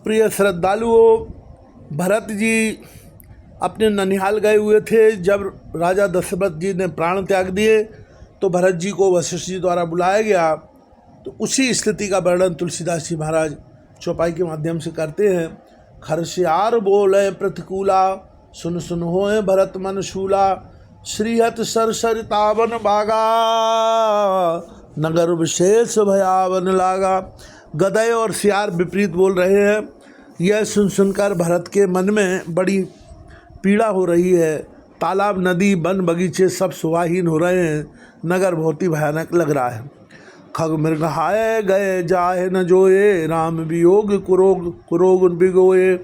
प्रिय श्रद्धालुओं, भरत जी अपने ननिहाल गए हुए थे। जब राजा दशरथ जी ने प्राण त्याग दिए तो भरत जी को वशिष्ठ जी द्वारा बुलाया गया। तो उसी स्थिति का वर्णन तुलसीदास जी महाराज चौपाई के माध्यम से करते हैं। खरसियार बोले प्रतिकूला, सुन सुन होए भरत मन शूला। श्रीहत सरसरितावन बागा, नगर विशेष भयावन लागा। गदय और सियार विपरीत बोल रहे हैं। यह सुन सुनकर भरत के मन में बड़ी पीड़ा हो रही है। तालाब, नदी, वन, बगीचे सब सुवाहीन हो रहे हैं। नगर बहुत ही भयानक लग रहा है। खग मृग हाय गए जाहे न जोए, राम वियोग कुरोग बिगोए।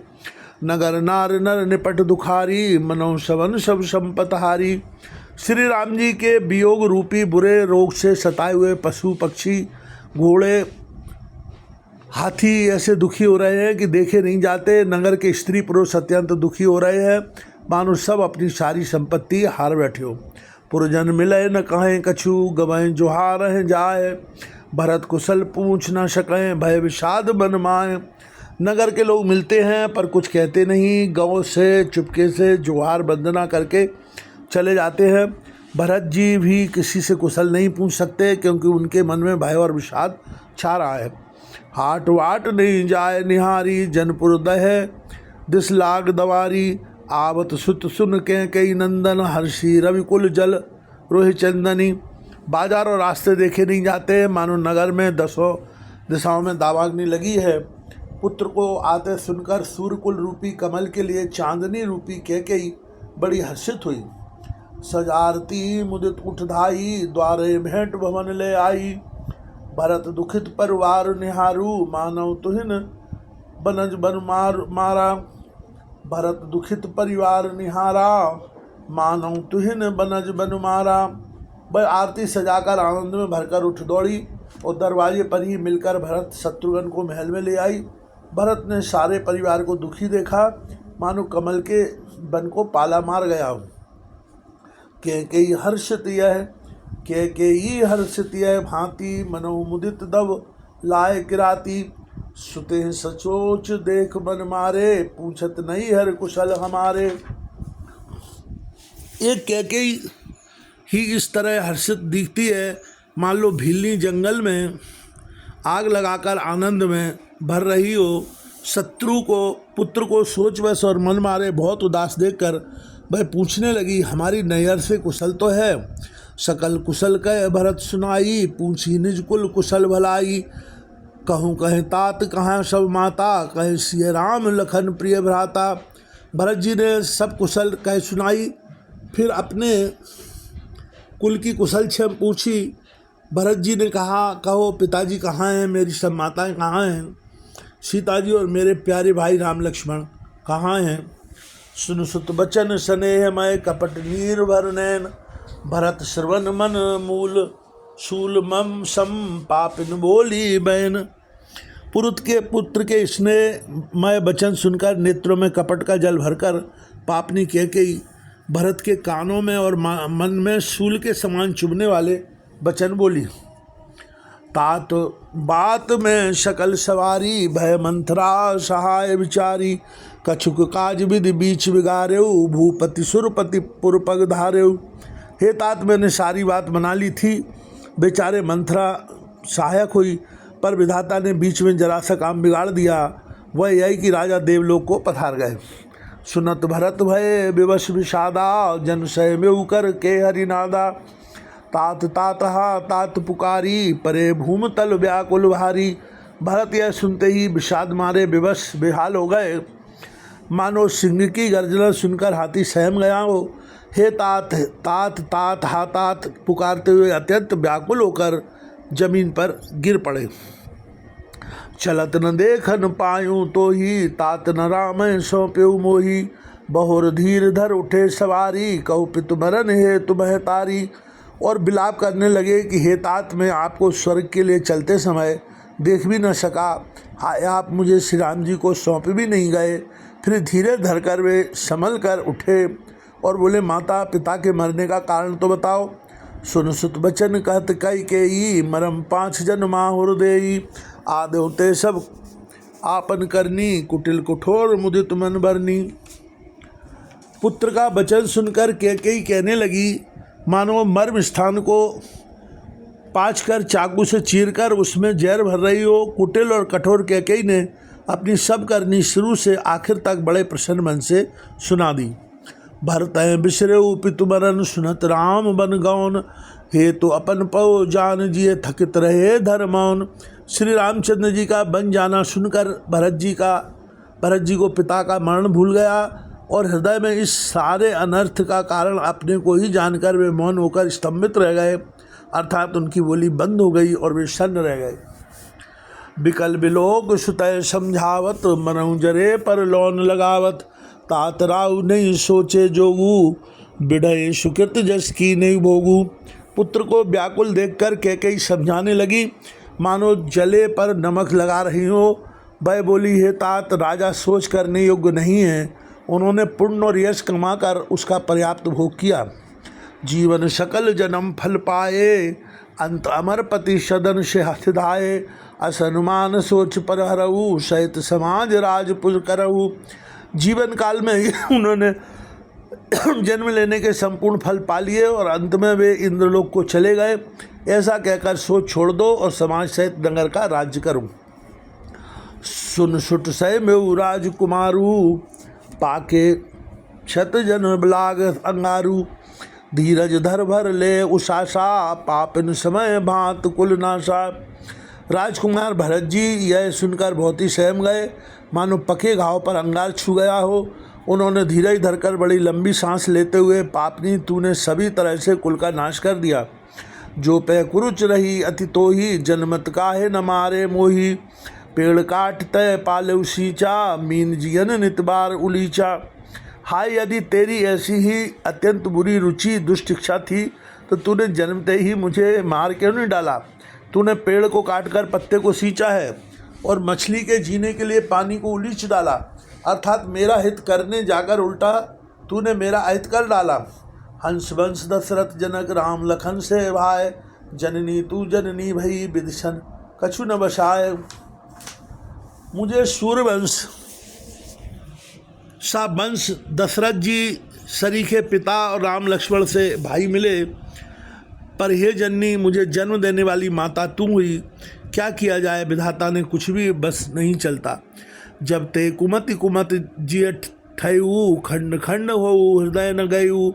नगर नार नर निपट दुखारी, मनो शवन सब संपतहारी। श्री राम जी के वियोग रूपी बुरे रोग से सताए हुए पशु पक्षी, घोड़े, हाथी ऐसे दुखी हो रहे हैं कि देखे नहीं जाते। नगर के स्त्री पुरुष अत्यंत दुखी हो रहे हैं, मानो सब अपनी सारी संपत्ति हार बैठे हो। पुरजन मिले न कहें कछु, गवाएं जोहार हैं जाए। भरत कुशल पूछ न सकें, भय विषाद बन माए। नगर के लोग मिलते हैं पर कुछ कहते नहीं, गाँव से चुपके से जोहार वंदना करके चले जाते हैं। भरत जी भी किसी से कुशल नहीं पूछ सकते, क्योंकि उनके मन में भय और विषाद छा रहा है। हाट वाट नहीं जाए निहारी, जनपुर दह दिस लाग दवारी। आवत सुत सुन के कई नंदन, हर्षी रविकुल जल रोहि चंदनी। बाजार और रास्ते देखे नहीं जाते, मानो नगर में दसों दिशाओं में दावाग्नि लगी है। पुत्र को आते सुनकर सूर्यकुल रूपी कमल के लिए चांदनी रूपी कैकेयी बड़ी हर्षित हुई। सजारती मुदित उठधाई, द्वारे भेंट भवन ले आई। भरत दुखित परिवार निहारू, मानव तुहिन बनज बन मारा। भरत दुखित परिवार निहारा, मानव तुहिन बनज बन मारा। वह आरती सजाकर आनंद में भरकर उठ दौड़ी और दरवाजे पर ही मिलकर भरत शत्रुघ्न को महल में ले आई। भरत ने सारे परिवार को दुखी देखा, मानो कमल के बन को पाला मार गया हो। कैकेयी हर्षित यह, कैकेयी हर्षित यह भांति, मनोमुदित दव लाए किराती। सुते सचोच देख मन मारे, पूछत नहीं हर कुशल हमारे। एक कैकेयी ही इस तरह हर्षित दिखती है, मान लो भीलनी जंगल में आग लगाकर आनंद में भर रही हो। शत्रु को, पुत्र को सोचवश और मन मारे बहुत उदास देखकर वह पूछने लगी, हमारी नैयर से कुशल तो है? सकल कुशल कह भरत सुनाई, पूछी निज कुल कुशल भलाई। कहूँ कहें तात कहाँ सब माता, कहें सिय राम लखन प्रिय भ्राता। भरत जी ने सब कुशल कह सुनाई, फिर अपने कुल की कुशल क्षम पूछी। भरत जी ने कहा, कहो पिताजी कहाँ हैं, मेरी सब माताएं कहाँ हैं, सीता जी और मेरे प्यारे भाई राम लक्ष्मण कहाँ हैं। सुन सुत बचन स्नेह मय, कपट नीर भर नैन। भरत श्रवण मन मूल, शूल मम सम पापिन बोली बैन। पुरुत के पुत्र के स्नेहमय वचन सुनकर नेत्रों में कपट का जल भरकर पापनी कैकेयी भरत के कानों में और मन में शूल के समान चुभने वाले वचन बोली। तात बात में शकल सवारी, भय मंथरा सहाय विचारी। कछुक काज विधि बीच बिगारेऊ, भूपति सुरपति पुरपग धारेऊ। हे तात, मैंने सारी बात बना ली थी, बेचारे मंथरा सहायक हुई, पर विधाता ने बीच में जरा सा काम बिगाड़ दिया। वह यही कि राजा देवलोक को पधार गए। सुनत भरत भय विवश विषादा, जन सय में कर के हरिनादा। तात तातहा तात पुकारी, परे भूम तल व्याकुल भारी। भरत यह सुनते ही विषाद मारे विवश बेहाल हो गए, मानो सिंह की गर्जना सुनकर हाथी सहम गया हो। हे तात तात तात हा तात पुकारते हुए अत्यंत व्याकुल होकर जमीन पर गिर पड़े। चलत न देख न पायूं तो ही, तात न राम सौंप्यू मोही। बहुर धीर धर उठे सवारी, कहु पितु मरन हे तुम्हें तारी। और बिलाप करने लगे कि हे तात, मैं आपको स्वर्ग के लिए चलते समय देख भी न सका, आप मुझे श्री राम जी को सौंप भी नहीं गए। फिर धीरे धरकर वे संभल कर उठे और बोले, माता पिता के मरने का कारण तो बताओ। सुन सुत बचन कहत कैकेयी, मरम 5 जन माहुर देई। आदे होते सब आपन करनी, कुटिल कठोर मुदित मन भरनी। पुत्र का वचन सुनकर कैकेयी कहने लगी, मानो मर्म स्थान को पाँचकर चाकू से चीरकर उसमें जहर भर रही हो। कुटिल और कठोर कैकेयी ने अपनी सब करनी शुरू से आखिर तक बड़े प्रसन्न मन से सुना दी। भरत बिसरेऊ पितु मरन, सुनत राम बन गौन, हे तो अपन पौ जान जिए थकित रहे धर्मौन। श्री रामचंद्र जी का बन जाना सुनकर भरत जी को पिता का मरण भूल गया और हृदय में इस सारे अनर्थ का कारण अपने को ही जानकर वे मौन होकर स्तंभित रह गए, अर्थात उनकी बोली बंद हो गई और वे सन्न रह गए। बिकल बिलोक सुतय समझावत, मनहु जरे पर लौन लगावत। तात राव नहीं सोचे जोगू, बिढ़े सुकृत जस की नहीं भोगू। पुत्र को व्याकुल देखकर कैकेयी समझाने लगी, मानो जले पर नमक लगा रही हो। वह बोली, हे तात, राजा सोच करने योग्य नहीं है। उन्होंने पुण्य और यश कमाकर उसका पर्याप्त भोग किया। जीवन सकल जन्म फल पाए, अंत अमर पति सदन से हथिधाए। असनुमान सोच पर हरऊ, सहित समाज राजपुर करऊ। जीवन काल में उन्होंने जन्म लेने के संपूर्ण फल पा लिए और अंत में वे इंद्रलोक को चले गए। ऐसा कहकर सोच छोड़ दो और समाज सहित नगर का राज्य करूं। सुन सुट सय में राजकुमारू, पाके क्षत जन बलाग अंगारू। धीरज धर भर ले उषासा, पापिन समय भांत कुल नाशा। राजकुमार भरत जी यह सुनकर बहुत ही सहम गए, मानो पके घाव पर अंगार छू गया हो। उन्होंने धीरज धरकर बड़ी लंबी सांस लेते हुए, पापनी तूने सभी तरह से कुल का नाश कर दिया। जो पे कुरुच रही अति तो ही, जन्मत काहे न मारे मोही। पेड़ काट तय पाले सींचा, मीन जियन नितबार उलीचा। हाय, यदि तेरी ऐसी ही अत्यंत बुरी रुचि दुष्ट इच्छा थी तो तूने जन्मते ही मुझे मार क्यों नहीं डाला। तूने पेड़ को काटकर पत्ते को सींचा है और मछली के जीने के लिए पानी को उलीच डाला, अर्थात मेरा हित करने जाकर उल्टा तूने मेरा अहित कर डाला। हंस वंश दशरथ जनक राम लखन से भाई, जननी तू जननी भई विदिशन कछु न बसाए। मुझे सूर्यवंश सा वंश दशरथ जी सरीखे पिता और राम लक्ष्मण से भाई मिले, पर हे जननी, मुझे जन्म देने वाली माता तू हुई। क्या किया जाए, विधाता ने कुछ भी बस नहीं चलता। जब ते कुमति कुमति जिय ठयू, खंड खंड हो हृदय न गयू।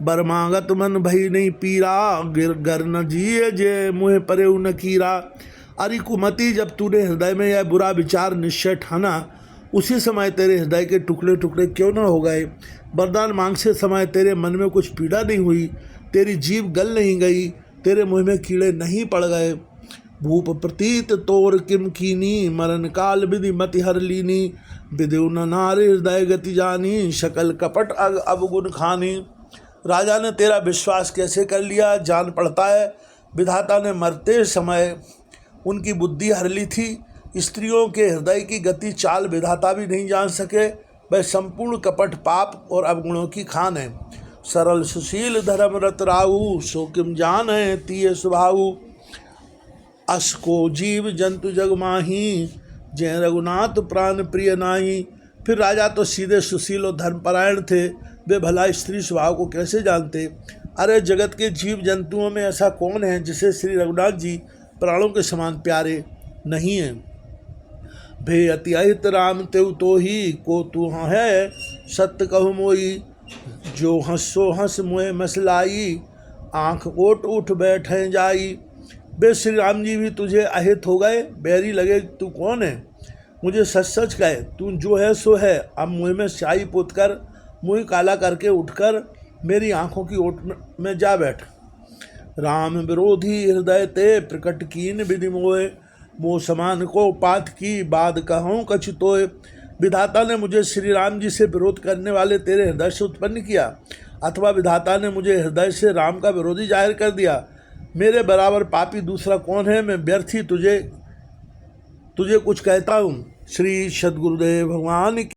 बरमागत मन भई नहीं पीरा, गिर गर न जिय जे मुँह परेऊ न कीरा। अरे कुमति, जब तूने हृदय में यह बुरा विचार निश्चय ठाना, उसी समय तेरे हृदय के टुकड़े टुकड़े क्यों न हो गए। वरदान मांगते समय तेरे मन में कुछ पीड़ा नहीं हुई, तेरी जीभ गल नहीं गई, तेरे मुँह में कीड़े नहीं पड़ गए। भूप प्रतीत तोर किम कीनी, मरण काल विधि मति हर लीनी। विदेव न नारी हृदय गति जानी, शकल कपट अवगुण खानी। राजा ने तेरा विश्वास कैसे कर लिया, जान पड़ता है। विधाता ने मरते समय उनकी बुद्धि हर ली थी। स्त्रियों के हृदय की गति चाल विधाता भी नहीं जान सके। वह संपूर्ण कपट पाप और अवगुणों की खान है। सरल सुशील धर्म रत राहु, सो किम जान है तीय स्वभाव। अस को जीव जंतु जग माही, जय रघुनाथ प्राण प्रिय नाही। फिर राजा तो सीधे सुशील और धर्मपरायण थे, वे भला स्त्री स्वभाव को कैसे जानते। अरे जगत के जीव जंतुओं में ऐसा कौन है जिसे श्री रघुनाथ जी प्राणों के समान प्यारे नहीं हैं। भे अति अहित राम तेउ तो ही, को तू हाँ है सत्य कहु मोई। जो हंसो हंस मुँह मसलाई, आँख ओट उठ बैठे जाई। बे श्री राम जी भी तुझे अहित हो गए, बैरी लगे। तू कौन है, मुझे सच सच कहे, तू जो है सो है। अब मुँह में स्याही पोत कर, मुँह काला करके उठकर मेरी आँखों की ओट में जा बैठ। राम विरोधी हृदय ते, प्रकट कीन विधि मोए। मोह समान को पात की, बाद कहूँ कछु तोय। विधाता ने मुझे श्री राम जी से विरोध करने वाले तेरे हृदय से उत्पन्न किया, अथवा विधाता ने मुझे हृदय से राम का विरोधी जाहिर कर दिया। मेरे बराबर पापी दूसरा कौन है। मैं व्यर्थ ही तुझे कुछ कहता हूँ। श्री सद्गुरुदेव भगवान की